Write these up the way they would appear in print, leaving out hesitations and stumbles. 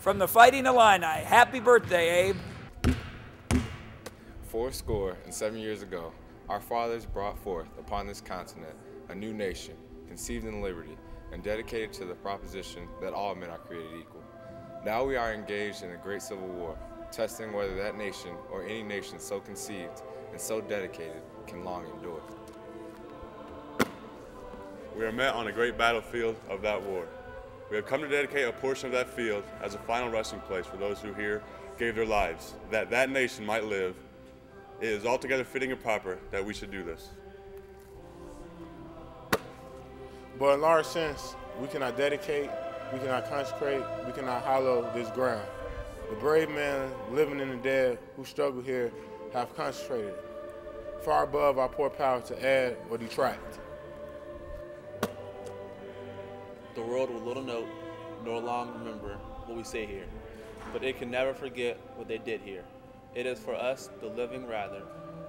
from the Fighting Illini. Happy birthday, Abe. 7 years ago, our fathers brought forth upon this continent a new nation, conceived in liberty, and dedicated to the proposition that all men are created equal. Now we are engaged in a great civil war, testing whether that nation or any nation so conceived and so dedicated can long endure. We are met on a great battlefield of that war. We have come to dedicate a portion of that field as a final resting place for those who here gave their lives, that that nation might live. It is altogether fitting and proper that we should do this. But in large sense, we cannot dedicate, we cannot consecrate, we cannot hallow this ground. The brave men, living and the dead, who struggle here have consecrated, far above our poor power to add or detract. The world will little note nor long remember what we say here, but it can never forget what they did here. It is for us, the living rather,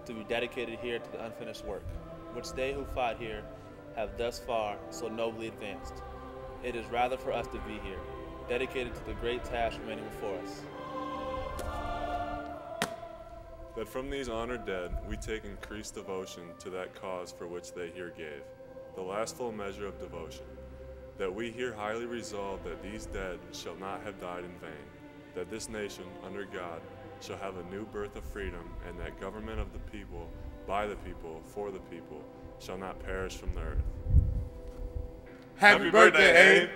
to be dedicated here to the unfinished work, which they who fought here have thus far so nobly advanced. It is rather for us to be here, dedicated to the great task remaining before us. That from these honored dead we take increased devotion to that cause for which they here gave, the last full measure of devotion. That we here highly resolve that these dead shall not have died in vain, that this nation, under God, shall have a new birth of freedom, and that government of the people, by the people, for the people, shall not perish from the earth. Happy birthday, Abe!